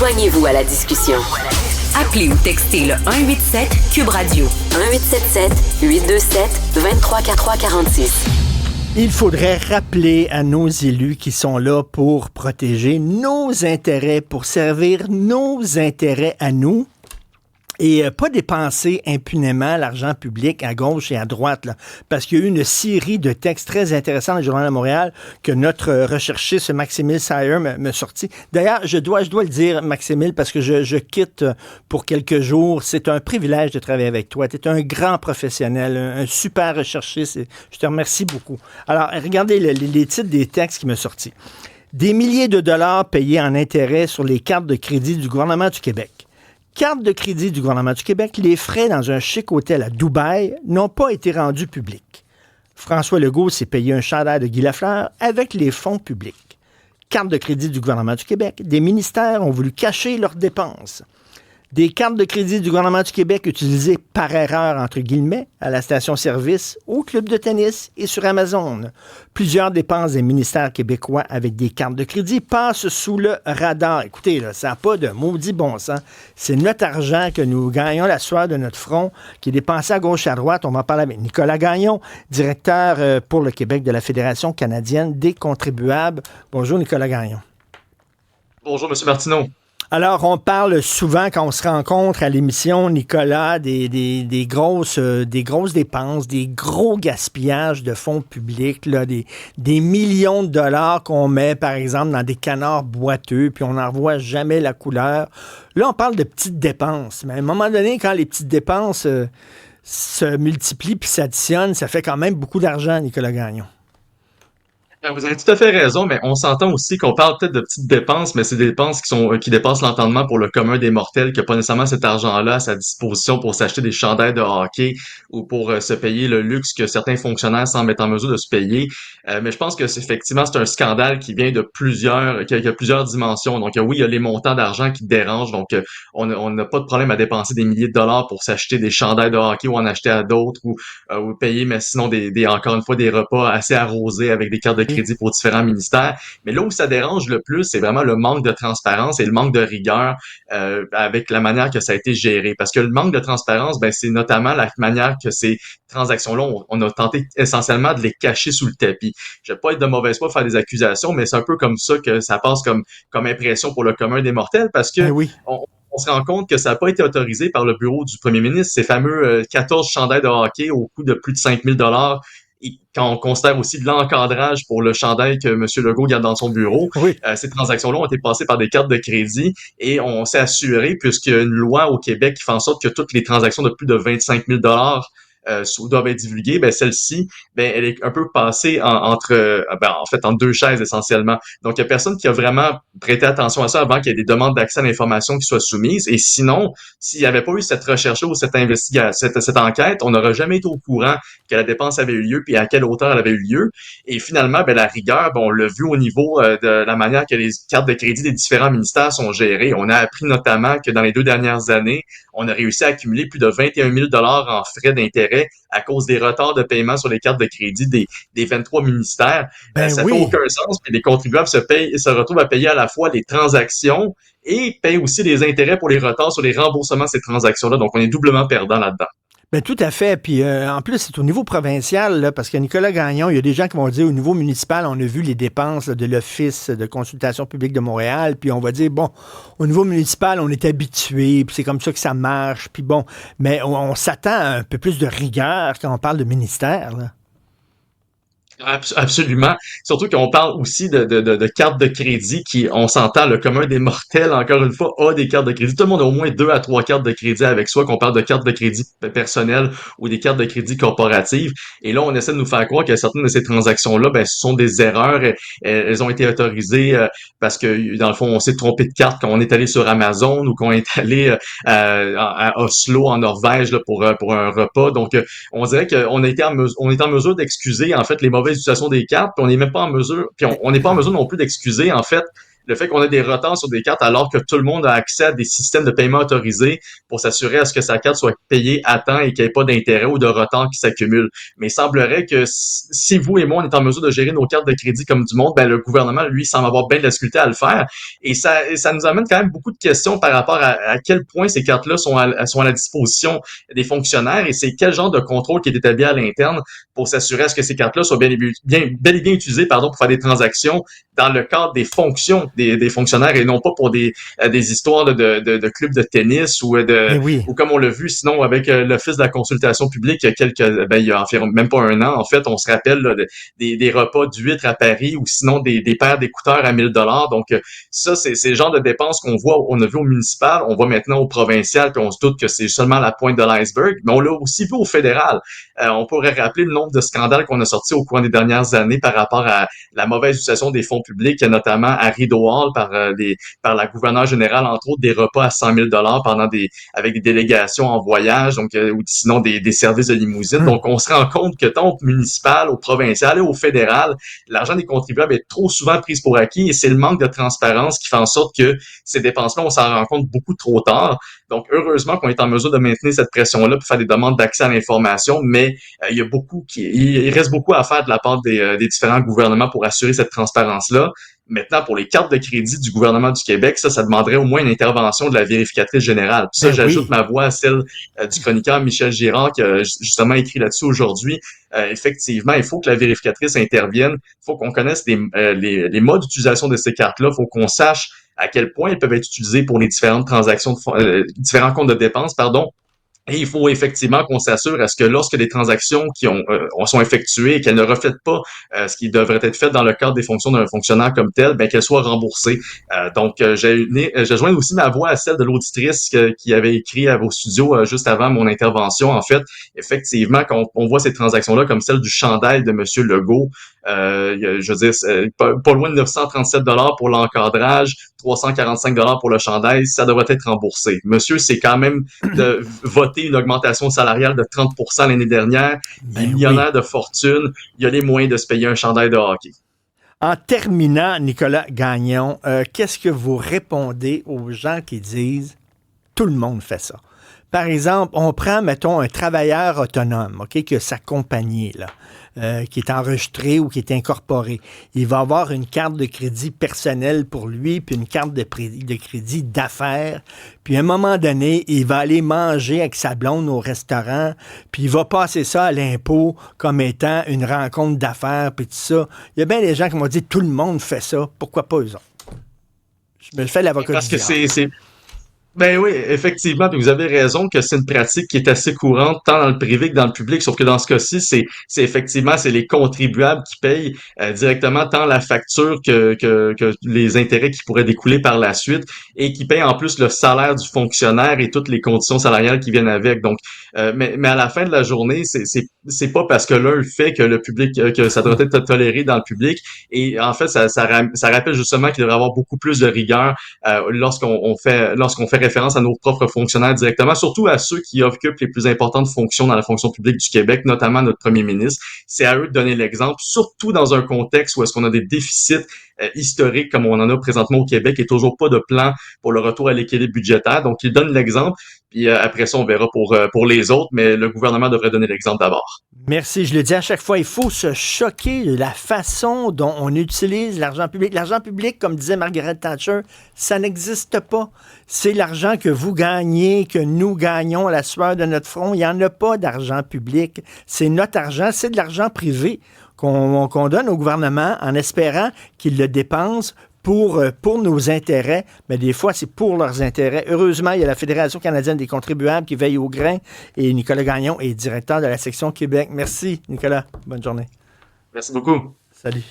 Joignez-vous à la discussion. Appelez ou textez le 187 Cube Radio 1877 827 234346. Il faudrait rappeler à nos élus qui sont là pour protéger nos intérêts, pour servir nos intérêts à nous. Et pas dépenser impunément l'argent public à gauche et à droite, là, parce qu'il y a eu une série de textes très intéressants dans le Journal de Montréal que notre recherchiste Maximile Sayer m'a sorti. D'ailleurs, je dois le dire, Maximile, parce que je quitte pour quelques jours. C'est un privilège de travailler avec toi. Tu es un grand professionnel, un super recherchiste. Et je te remercie beaucoup. Alors, regardez les titres des textes qui m'ont sorti. Des milliers de dollars payés en intérêts sur les cartes de crédit du gouvernement du Québec. Carte de crédit du gouvernement du Québec, les frais dans un chic hôtel à Dubaï n'ont pas été rendus publics. François Legault s'est payé un chandail de Guy Lafleur avec les fonds publics. Carte de crédit du gouvernement du Québec, des ministères ont voulu cacher leurs dépenses. Des cartes de crédit du gouvernement du Québec utilisées par erreur, entre guillemets, à la station-service, au club de tennis et sur Amazon. Plusieurs dépenses des ministères québécois avec des cartes de crédit passent sous le radar. Écoutez, là, ça n'a pas de maudit bon sens. C'est notre argent que nous gagnons la sueur de notre front, qui est dépensé à gauche et à droite. On va en parler avec Nicolas Gagnon, directeur pour le Québec de la Fédération canadienne des contribuables. Bonjour, Nicolas Gagnon. Bonjour, M. Martineau. Alors, on parle souvent, quand on se rencontre à l'émission, Nicolas, des grosses dépenses, des gros gaspillages de fonds publics, là, des millions de dollars qu'on met, par exemple, dans des canards boiteux, puis on n'en voit jamais la couleur. Là, on parle de petites dépenses. Mais à un moment donné, quand les petites dépenses se multiplient puis s'additionnent, ça fait quand même beaucoup d'argent, Nicolas Gagnon. Vous avez tout à fait raison, mais on s'entend aussi qu'on parle peut-être de petites dépenses, mais c'est des dépenses qui dépassent l'entendement pour le commun des mortels, qui n'a pas nécessairement cet argent-là à sa disposition pour s'acheter des chandails de hockey ou pour se payer le luxe que certains fonctionnaires semblent être en mesure de se payer. Mais je pense que effectivement c'est un scandale qui vient de qui a plusieurs dimensions. Donc oui, il y a les montants d'argent qui dérangent. Donc on n'a pas de problème à dépenser des milliers de dollars pour s'acheter des chandails de hockey ou en acheter à d'autres ou payer, mais sinon encore une fois des repas assez arrosés avec des cartes de crédit pour différents ministères. Mais là où ça dérange le plus, c'est vraiment le manque de transparence et le manque de rigueur avec la manière que ça a été géré. Parce que le manque de transparence, c'est notamment la manière que ces transactions-là, on a tenté essentiellement de les cacher sous le tapis. Je vais pas être de mauvaise foi faire des accusations, mais c'est un peu comme ça que ça passe comme impression pour le commun des mortels, parce que on se rend compte que ça n'a pas été autorisé par le bureau du premier ministre, ces fameux 14 chandails de hockey au coût de plus de 5 000 $. Et quand on considère aussi de l'encadrage pour le chandail que M. Legault garde dans son bureau, ces transactions-là ont été passées par des cartes de crédit et on s'est assuré, puisqu'il y a une loi au Québec qui fait en sorte que toutes les transactions de plus de 25 000 $ doivent être divulguées, celle-ci, elle est un peu passée entre deux chaises essentiellement. Donc, il y a personne qui a vraiment prêté attention à ça avant qu'il y ait des demandes d'accès à l'information qui soient soumises. Et sinon, s'il n'y avait pas eu cette recherche-là ou cette investigation, cette enquête, on n'aurait jamais été au courant que la dépense avait eu lieu puis à quelle hauteur elle avait eu lieu. Et finalement, la rigueur, on l'a vu au niveau de la manière que les cartes de crédit des différents ministères sont gérées. On a appris notamment que dans les 2 dernières années, on a réussi à accumuler plus de 21 000 $ en frais d'intérêt à cause des retards de paiement sur les cartes de crédit des 23 ministères. Ça fait aucun sens. Puis les contribuables se retrouvent à payer à la fois les transactions et payent aussi les intérêts pour les retards sur les remboursements de ces transactions-là. Donc, on est doublement perdant là-dedans. Tout à fait. Puis en plus, c'est au niveau provincial, là, parce que Nicolas Gagnon, il y a des gens qui vont dire au niveau municipal, on a vu les dépenses de l'Office de consultation publique de Montréal, puis on va dire, au niveau municipal, on est habitué, puis c'est comme ça que ça marche, puis mais on s'attend à un peu plus de rigueur quand on parle de ministère, là. Absolument. Surtout qu'on parle aussi de cartes de crédit qui, on s'entend, le commun des mortels, encore une fois, a des cartes de crédit. Tout le monde a au moins 2 à 3 cartes de crédit avec soi, qu'on parle de cartes de crédit personnelles ou des cartes de crédit corporatives. Et là, on essaie de nous faire croire que certaines de ces transactions-là, ce sont des erreurs. Elles ont été autorisées parce que, dans le fond, on s'est trompé de carte quand on est allé sur Amazon ou qu'on est allé à Oslo, en Norvège, là, pour un repas. Donc, on dirait qu'on est en mesure d'excuser, en fait, les mauvaises utilisation des cartes, puis on n'est même pas en mesure, puis on n'est pas en mesure non plus d'excuser, en fait, le fait qu'on ait des retards sur des cartes alors que tout le monde a accès à des systèmes de paiement autorisés pour s'assurer à ce que sa carte soit payée à temps et qu'il n'y ait pas d'intérêt ou de retard qui s'accumule. Mais il semblerait que si vous et moi, on est en mesure de gérer nos cartes de crédit comme du monde, ben le gouvernement, lui, semble avoir bien de la difficulté à le faire. Et ça nous amène quand même beaucoup de questions par rapport à quel point ces cartes-là sont à la disposition des fonctionnaires et c'est quel genre de contrôle qui est établi à l'interne pour s'assurer à ce que ces cartes-là soient bel et bien utilisées pour faire des transactions dans le cadre des fonctions des fonctionnaires et non pas pour des histoires de clubs de tennis Oui. ou comme on l'a vu sinon avec l'Office de la consultation publique il y a environ même pas un an en fait on se rappelle là, des repas d'huîtres à Paris ou sinon des paires d'écouteurs à 1000 $. Donc ça c'est le genre de dépenses on a vu au municipal, on voit maintenant au provincial puis on se doute que c'est seulement la pointe de l'iceberg, mais on l'a aussi vu au fédéral. On pourrait rappeler le nombre de scandales qu'on a sortis au cours des dernières années par rapport à la mauvaise utilisation des fonds publics, notamment à Rideau Hall par la gouverneure générale, entre autres des repas à 100 000 $ avec des délégations en voyage, donc ou sinon des services de limousine. Donc on se rend compte que tant au municipal, au provincial et au fédéral, l'argent des contribuables est trop souvent pris pour acquis et c'est le manque de transparence qui fait en sorte que ces dépenses-là, on s'en rend compte beaucoup trop tard. Donc, heureusement qu'on est en mesure de maintenir cette pression-là pour faire des demandes d'accès à l'information, mais il reste beaucoup à faire de la part des différents gouvernements pour assurer cette transparence-là. Maintenant, pour les cartes de crédit du gouvernement du Québec, ça demanderait au moins une intervention de la vérificatrice générale. Puis ça, j'ajoute ma voix à celle du chroniqueur Michel Girard qui a justement écrit là-dessus aujourd'hui. Effectivement, il faut que la vérificatrice intervienne. Il faut qu'on connaisse les modes d'utilisation de ces cartes-là. Il faut qu'on sache à quel point elles peuvent être utilisées pour les différentes transactions, différents comptes de dépenses, pardon. Et il faut effectivement qu'on s'assure à ce que lorsque les transactions qui sont effectuées et qu'elles ne reflètent pas ce qui devrait être fait dans le cadre des fonctions d'un fonctionnaire comme tel, ben qu'elles soient remboursées. Donc, j'ai joint aussi ma voix à celle de l'auditrice qui avait écrit à vos studios juste avant mon intervention. En fait, effectivement, quand on voit ces transactions-là comme celle du chandail de Monsieur Legault, je veux dire, pas loin de 937 $ pour l'encadrage, 345 $ pour le chandail, ça devrait être remboursé. Monsieur, c'est quand même de voter une augmentation salariale de 30 % l'année dernière. Il est millionnaire de fortune. Il a les moyens de se payer un chandail de hockey. En terminant, Nicolas Gagnon, qu'est-ce que vous répondez aux gens qui disent « tout le monde fait ça ». Par exemple, on prend, mettons, un travailleur autonome, OK, que sa compagnie, là, qui est enregistrée ou qui est incorporée. Il va avoir une carte de crédit personnelle pour lui, puis une carte de crédit d'affaires. Puis à un moment donné, il va aller manger avec sa blonde au restaurant, puis il va passer ça à l'impôt comme étant une rencontre d'affaires, puis tout ça. Il y a bien des gens qui m'ont dit « tout le monde fait ça, pourquoi pas eux autres? » Je me fais l'avocat du diable. Parce que Ben oui, effectivement, puis vous avez raison que c'est une pratique qui est assez courante tant dans le privé que dans le public, sauf que dans ce cas-ci, c'est effectivement c'est les contribuables qui payent directement tant la facture que les intérêts qui pourraient découler par la suite et qui payent en plus le salaire du fonctionnaire et toutes les conditions salariales qui viennent avec. Donc mais à la fin de la journée, c'est pas parce que l'un le fait que le public que ça doit être toléré dans le public et en fait ça rappelle justement qu'il devrait y avoir beaucoup plus de rigueur lorsqu'on fait référence à nos propres fonctionnaires directement, surtout à ceux qui occupent les plus importantes fonctions dans la fonction publique du Québec, notamment notre premier ministre. C'est à eux de donner l'exemple, surtout dans un contexte où est-ce qu'on a des déficits historiques comme on en a présentement au Québec et toujours pas de plan pour le retour à l'équilibre budgétaire. Donc, ils donnent l'exemple, puis après ça, on verra pour les autres, mais le gouvernement devrait donner l'exemple d'abord. Merci. Je le dis à chaque fois, il faut se choquer de la façon dont on utilise l'argent public. L'argent public, comme disait Margaret Thatcher, ça n'existe pas. C'est l'argent que vous gagnez, que nous gagnons à la sueur de notre front. Il n'y en a pas d'argent public. C'est notre argent, c'est de l'argent privé qu'on donne au gouvernement en espérant qu'il le dépense pour nos intérêts, mais des fois, c'est pour leurs intérêts. Heureusement, il y a la Fédération canadienne des contribuables qui veille au grain et Nicolas Gagnon est directeur de la section Québec. Merci, Nicolas. Bonne journée. Merci beaucoup. Salut.